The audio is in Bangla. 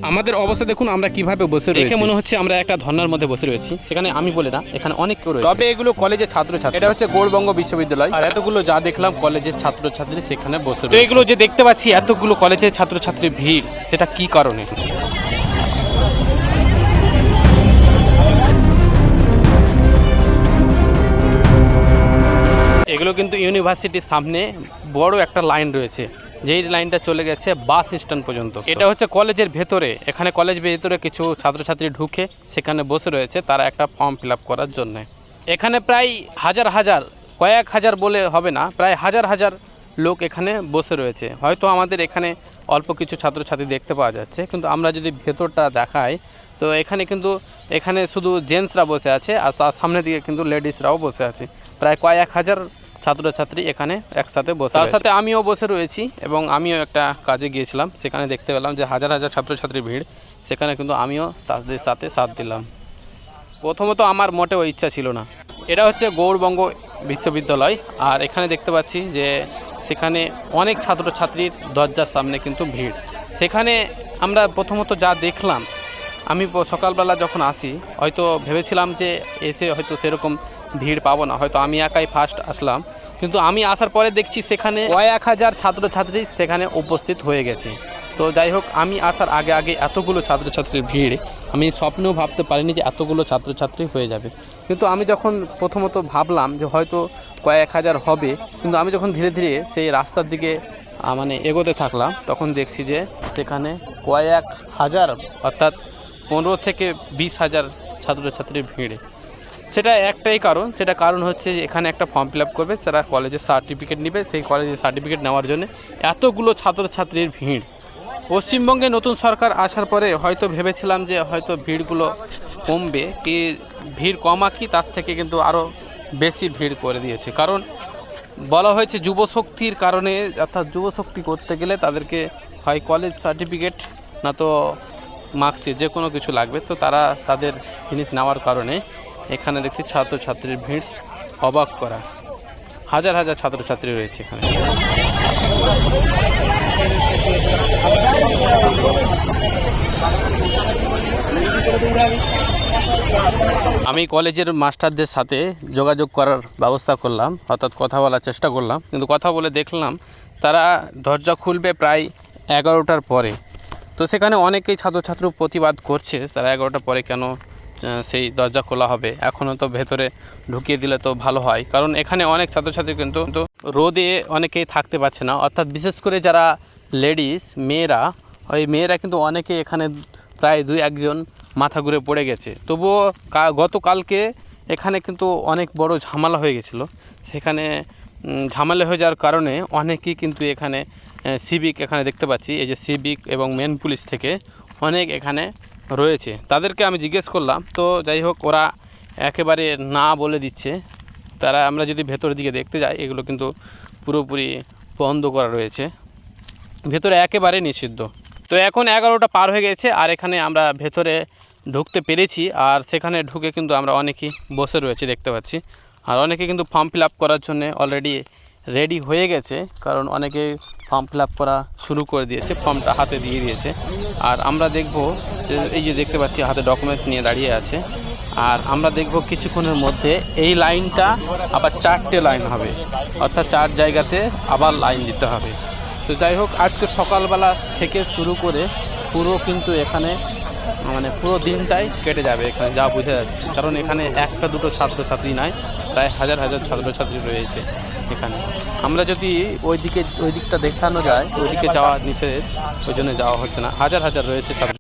আমাদের অবস্থা দেখুন আমরা কিভাবে বসে রয়েছি। দেখে মনে হচ্ছে আমরা একটা ধর্নার মধ্যে বসে রয়েছি। সেখানে আমি বলে না, এখানে অনেক কেউ রয়েছে। তবে এগুলো কলেজের ছাত্রছাত্রী। এটা হচ্ছে গৌড়বঙ্গ বিশ্ববিদ্যালয়। আর এতগুলো যা দেখলাম কলেজের ছাত্রছাত্রী সেখানে বসে রয়েছে। তো এগুলো যে দেখতে পাচ্ছি এতগুলো কলেজের ছাত্রছাত্রীর ভিড়, সেটা কি কারণে? এগুলো কিন্তু ইউনিভার্সিটির সামনে বড় একটা লাইন রয়েছে, যেই লাইনটা চলে গেছে বাস স্ট্যান্ড পর্যন্ত। এটা হচ্ছে কলেজের ভেতরে। এখানে কলেজ ভেতরে কিছু ছাত্রছাত্রী ঢুকে সেখানে বসে রয়েছে তারা একটা ফর্ম ফিল আপ করার জন্য। এখানে প্রায় হাজার হাজার, কয়েক হাজার বলে হবে না, প্রায় হাজার হাজার লোক এখানে বসে রয়েছে। হয়তো আমাদের এখানে অল্প কিছু ছাত্রছাত্রী দেখতে পাওয়া যাচ্ছে, কিন্তু আমরা যদি ভেতরটা দেখাই তো এখানে শুধু জেন্টসরা বসে আছে, আর তার সামনের দিকে কিন্তু লেডিসরাও বসে আছে। প্রায় কয়েক হাজার ছাত্রছাত্রী এখানে একসাথে বসে, তার সাথে আমিও বসে রয়েছি। এবং আমিও একটা কাজে গিয়েছিলাম, সেখানে দেখতে পেলাম যে হাজার হাজার ছাত্রছাত্রীর ভিড়। সেখানে কিন্তু আমিও তাদের সাথে সাথ দিলাম। প্রথমত আমার মোটেও ইচ্ছা ছিল না। এটা হচ্ছে গৌড়বঙ্গ বিশ্ববিদ্যালয়। আর এখানে দেখতে পাচ্ছি যে সেখানে অনেক ছাত্রছাত্রীর দরজার সামনে কিন্তু ভিড়। সেখানে আমরা প্রথমত যা দেখলাম, আমি সকালবেলা যখন আসি হয়তো ভেবেছিলাম যে এসে হয়তো সেরকম ভিড় পাবো না, হয়তো আমি একাই ফার্স্ট আসলাম। কিন্তু আমি আসার পরে দেখছি সেখানে কয়েক হাজার ছাত্রছাত্রী সেখানে উপস্থিত হয়ে গেছে। তো যাই হোক, আমি আসার আগে আগে এতগুলো ছাত্রছাত্রীর ভিড় আমি স্বপ্নেও ভাবতে পারিনি যে এতগুলো ছাত্রছাত্রী হয়ে যাবে। কিন্তু আমি যখন প্রথমত ভাবলাম যে হয়তো কয়েক হাজার হবে, কিন্তু আমি যখন ধীরে ধীরে সেই রাস্তার দিকে এগোতে থাকলাম, তখন দেখছি যে সেখানে কয়েক হাজার, অর্থাৎ 15 থেকে 20 হাজার ছাত্রছাত্রীর ভিড়ে। সেটা একটাই কারণ, সেটা কারণ হচ্ছে যে এখানে একটা ফর্ম ফিল আপ করবে, তারা কলেজের সার্টিফিকেট নেবে। সেই কলেজের সার্টিফিকেট নেওয়ার জন্য এতগুলো ছাত্রছাত্রীর ভিড়। পশ্চিমবঙ্গে নতুন সরকার আসার পরে হয়তো ভেবেছিলাম যে হয়তো ভিড়গুলো কমবে, কি ভিড় কমা কি তার থেকে কিন্তু আরও বেশি ভিড় করে দিয়েছে। কারণ বলা হয়েছে যুবশক্তির কারণে, অর্থাৎ যুবশক্তি করতে গেলে তাদেরকে হয় কলেজ সার্টিফিকেট না তো মার্কশিট, যে কোনো কিছু লাগবে। তো তারা তাদের জিনিস নেওয়ার কারণে এখানে দেখছি ছাত্রছাত্রীর ভিড় অবাক করা। হাজার হাজার ছাত্রছাত্রী রয়েছে এখানে। আমি কলেজের মাস্টারদের সাথে যোগাযোগ করার ব্যবস্থা করলাম, অর্থাৎ কথা বলার চেষ্টা করলাম। কিন্তু কথা বলে দেখলাম তারা দরজা খুলবে প্রায় 11টার পরে। তো সেখানে অনেকেই ছাত্রছাত্রী প্রতিবাদ করছে, তারা 11টার পরে কেন সেই দরজা খোলা হবে, এখনও তো ভেতরে ঢুকিয়ে দিলে তো ভালো হয়। কারণ এখানে অনেক ছাত্রছাত্রী কিন্তু রোদে অনেকেই থাকতে পারছে না, অর্থাৎ বিশেষ করে যারা লেডিস মেয়েরা, ওই মেয়েরা কিন্তু অনেকে এখানে প্রায় 2-1 মাথা ঘুরে পড়ে গেছে। তবুও গতকালকে এখানে কিন্তু অনেক বড় ঝামেলা হয়ে গেছিলো। সেখানে ঝামেলা হয়ে যাওয়ার কারণে অনেকেই কিন্তু এখানে সিভিক, এখানে দেখতে পাচ্ছি এই যে সিভিক এবং মেন পুলিশ থেকে অনেক এখানে রয়েছে। তাদেরকে আমি জিজ্ঞেস করলাম, তো যাই হোক ওরা একেবারে না বলে দিচ্ছে। তারা, আমরা যদি ভেতরের দিকে দেখতে যাই, এগুলো কিন্তু পুরোপুরি বন্ধ করা রয়েছে, ভেতরে একেবারে নিষিদ্ধ। তো এখন 11টা পার হয়ে গেছে আর এখানে আমরা ভেতরে ঢুকতে পেরেছি। আর সেখানে ঢুকে কিন্তু আমরা অনেকেই বসে রয়েছে দেখতে পাচ্ছি। আর অনেকে কিন্তু ফর্ম ফিল আপ করার জন্য অলরেডি রেডি হয়ে গেছে, কারণ অনেকে ফর্ম ফিল আপ করা শুরু করে দিয়েছে, ফর্মটা হাতে দিয়ে দিয়েছে। আর আমরা দেখব, এই যে দেখতে পাচ্ছি হাতে ডকুমেন্টস নিয়ে দাঁড়িয়ে আছে। আর আমরা দেখব কিছুক্ষণের মধ্যে এই লাইনটা আবার 4টে লাইন হবে, অর্থাৎ 4 জায়গাতে আবার লাইন দিতে হবে। তো যাই হোক, আজকে সকালবেলা থেকে শুরু করে পুরো কিন্তু এখানে পুরো দিনটাই কেটে যাবে এখানে, যা বোঝা যাচ্ছে। কারণ এখানে 1-2 ছাত্রছাত্রী নাই, প্রায় হাজার হাজার ছাত্রছাত্রী রয়েছে এখানে। আমরা যদি ওই দিকটা দেখানো যায়, ওই দিকে যাওয়া নিষেধ, ওই জন্য যাওয়া হচ্ছে না। হাজার হাজার রয়েছে ছাত্র।